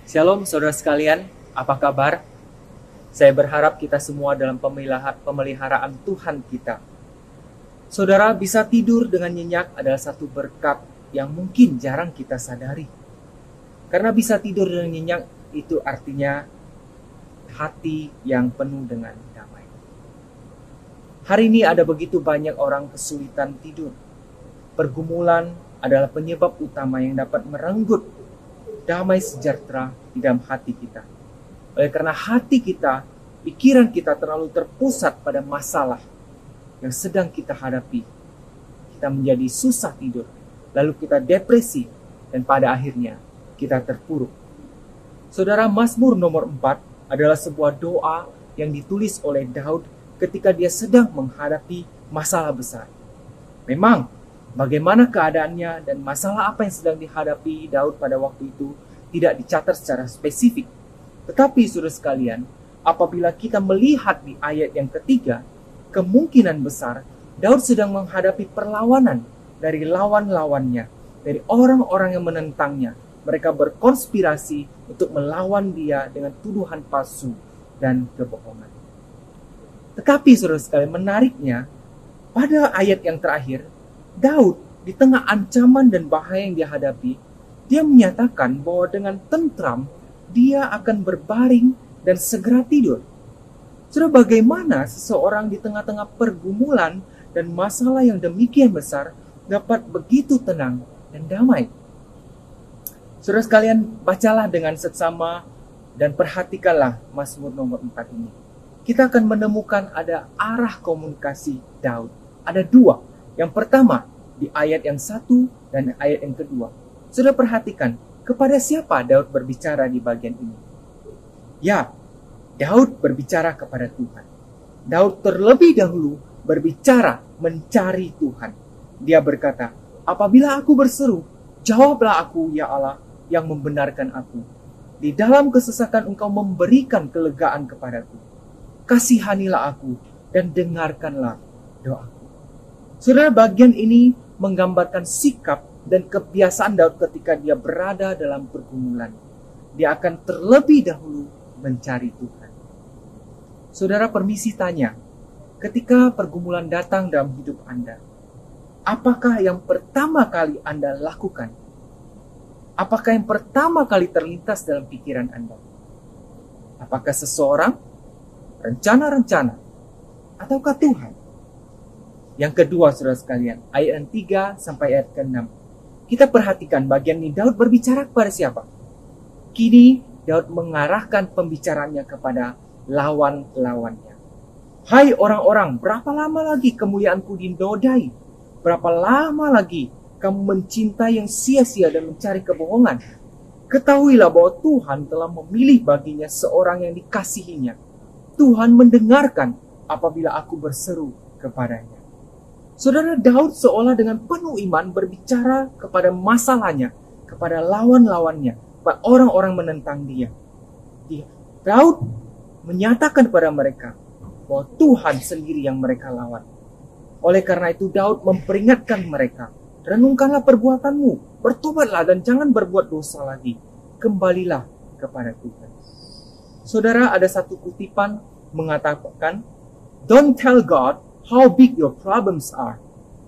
Shalom saudara sekalian, apa kabar? Saya berharap kita semua dalam pemeliharaan Tuhan kita. Saudara, bisa tidur dengan nyenyak adalah satu berkat yang mungkin jarang kita sadari. Karena bisa tidur dengan nyenyak itu artinya hati yang penuh dengan damai. Hari ini ada begitu banyak orang kesulitan tidur. Pergumulan adalah penyebab utama yang dapat merenggut damai sejahtera di dalam hati kita. Oleh karena hati kita, pikiran kita terlalu terpusat pada masalah yang sedang kita hadapi, kita menjadi susah tidur, lalu kita depresi, dan pada akhirnya kita terpuruk. Saudara, Mazmur nomor 4 adalah sebuah doa yang ditulis oleh Daud ketika dia sedang menghadapi masalah besar. Memang bagaimana keadaannya dan masalah apa yang sedang dihadapi Daud pada waktu itu tidak dicatat secara spesifik. Tetapi saudara sekalian, apabila kita melihat di ayat yang ketiga, kemungkinan besar Daud sedang menghadapi perlawanan dari lawan-lawannya, dari orang-orang yang menentangnya. Mereka berkonspirasi untuk melawan dia dengan tuduhan palsu dan kebohongan. Tetapi saudara sekalian, menariknya, pada ayat yang terakhir, Daud di tengah ancaman dan bahaya yang dia hadapi, dia menyatakan bahwa dengan tentram dia akan berbaring dan segera tidur. Saudara, bagaimana seseorang di tengah-tengah pergumulan dan masalah yang demikian besar dapat begitu tenang dan damai? Saudara sekalian, bacalah dengan seksama dan perhatikanlah Mazmur nomor 4 ini. Kita akan menemukan ada arah komunikasi Daud. Ada dua. Yang pertama, di ayat yang 1 dan ayat yang kedua. Sudah perhatikan, kepada siapa Daud berbicara di bagian ini? Ya, Daud berbicara kepada Tuhan. Daud terlebih dahulu berbicara mencari Tuhan. Dia berkata, apabila aku berseru, jawablah aku ya Allah yang membenarkan aku. Di dalam kesesakan engkau memberikan kelegaan kepadaku. Kasihanilah aku dan dengarkanlah doaku. Saudara, bagian ini menggambarkan sikap dan kebiasaan Daud ketika dia berada dalam pergumulan. Dia akan terlebih dahulu mencari Tuhan. Saudara, permisi tanya, ketika pergumulan datang dalam hidup Anda, apakah yang pertama kali Anda lakukan? Apakah yang pertama kali terlintas dalam pikiran Anda? Apakah seseorang, rencana-rencana, ataukah Tuhan? Yang kedua, saudara sekalian, ayat 3 sampai ayat ke-6. Kita perhatikan bagian ini, Daud berbicara kepada siapa? Kini Daud mengarahkan pembicaraannya kepada lawan-lawannya. Hai orang-orang, berapa lama lagi kemuliaanku dinodai? Berapa lama lagi kamu mencintai yang sia-sia dan mencari kebohongan? Ketahuilah bahwa Tuhan telah memilih baginya seorang yang dikasihinya. Tuhan mendengarkan apabila aku berseru kepadanya. Saudara, Daud seolah dengan penuh iman berbicara kepada masalahnya, kepada lawan-lawannya, kepada orang-orang menentang dia. Daud menyatakan kepada mereka bahwa Tuhan sendiri yang mereka lawan. Oleh karena itu Daud memperingatkan mereka, renungkanlah perbuatanmu, bertobatlah dan jangan berbuat dosa lagi. Kembalilah kepada Tuhan. Saudara, ada satu kutipan mengatakan, don't tell God how big your problems are,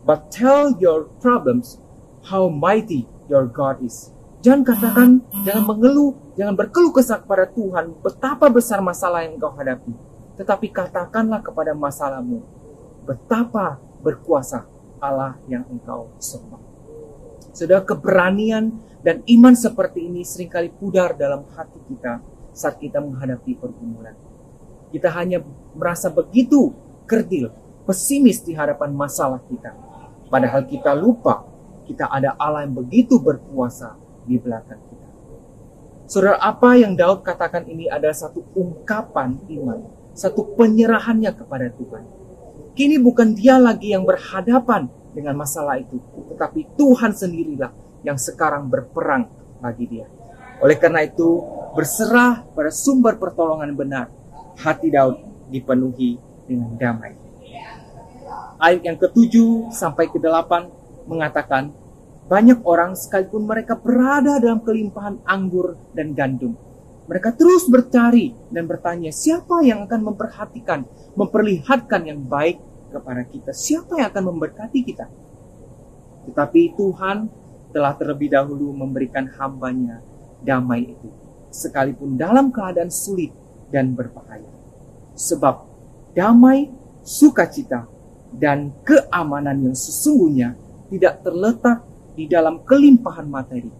but tell your problems how mighty your God is. Jangan katakan, jangan mengeluh, jangan berkeluh kesah kepada Tuhan betapa besar masalah yang engkau hadapi. Tetapi katakanlah kepada masalahmu, betapa berkuasa Allah yang engkau sembah. Saudara, keberanian dan iman seperti ini seringkali pudar dalam hati kita saat kita menghadapi pergumulan. Kita hanya merasa begitu kerdil, pesimis di hadapan masalah kita. Padahal kita lupa, kita ada Allah yang begitu berkuasa di belakang kita. Saudara, apa yang Daud katakan ini adalah satu ungkapan iman, satu penyerahannya kepada Tuhan. Kini bukan dia lagi yang berhadapan dengan masalah itu, tetapi Tuhan sendirilah yang sekarang berperang bagi dia. Oleh karena itu, berserah pada sumber pertolongan benar, hati Daud dipenuhi dengan damai. Ayat yang ke-7 sampai ke-8 mengatakan, banyak orang sekalipun mereka berada dalam kelimpahan anggur dan gandum, Mereka terus bercari dan bertanya, siapa yang akan memperhatikan, memperlihatkan yang baik kepada kita? Siapa yang akan memberkati kita? Tetapi Tuhan telah terlebih dahulu memberikan hamba-Nya damai itu, sekalipun dalam keadaan sulit dan berbahaya. Sebab damai, sukacita, dan keamanan yang sesungguhnya tidak terletak di dalam kelimpahan materi,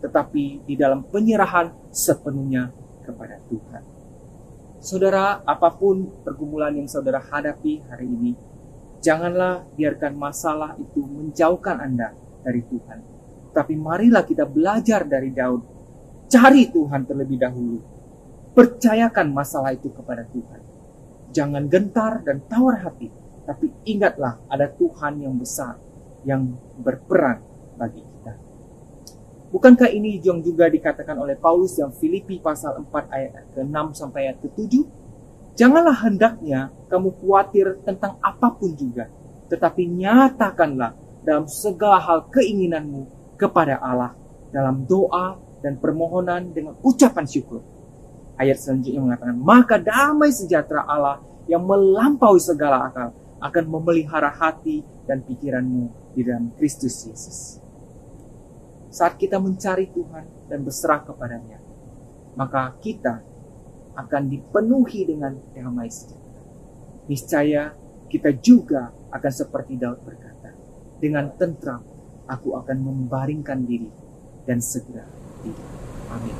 tetapi di dalam penyerahan sepenuhnya kepada Tuhan. Saudara, apapun pergumulan yang saudara hadapi hari ini, janganlah biarkan masalah itu menjauhkan Anda dari Tuhan. Tapi marilah kita belajar dari Daud. Cari Tuhan terlebih dahulu. Percayakan masalah itu kepada Tuhan. Jangan gentar dan tawar hati, tapi ingatlah ada Tuhan yang besar yang berperan bagi kita. Bukankah ini yang juga dikatakan oleh Paulus yang Filipi pasal 4 ayat ke-6 sampai ayat ke-7? Janganlah hendaknya kamu khawatir tentang apapun juga, tetapi nyatakanlah dalam segala hal keinginanmu kepada Allah dalam doa dan permohonan dengan ucapan syukur. Ayat selanjutnya mengatakan, maka damai sejahtera Allah yang melampaui segala akal akan memelihara hati dan pikiranmu di dalam Kristus Yesus. Saat kita mencari Tuhan dan berserah kepadanya, maka kita akan dipenuhi dengan damai sejahtera. Niscaya kita juga akan seperti Daud berkata, dengan tentram aku akan membaringkan diri dan segera tidur. Amin.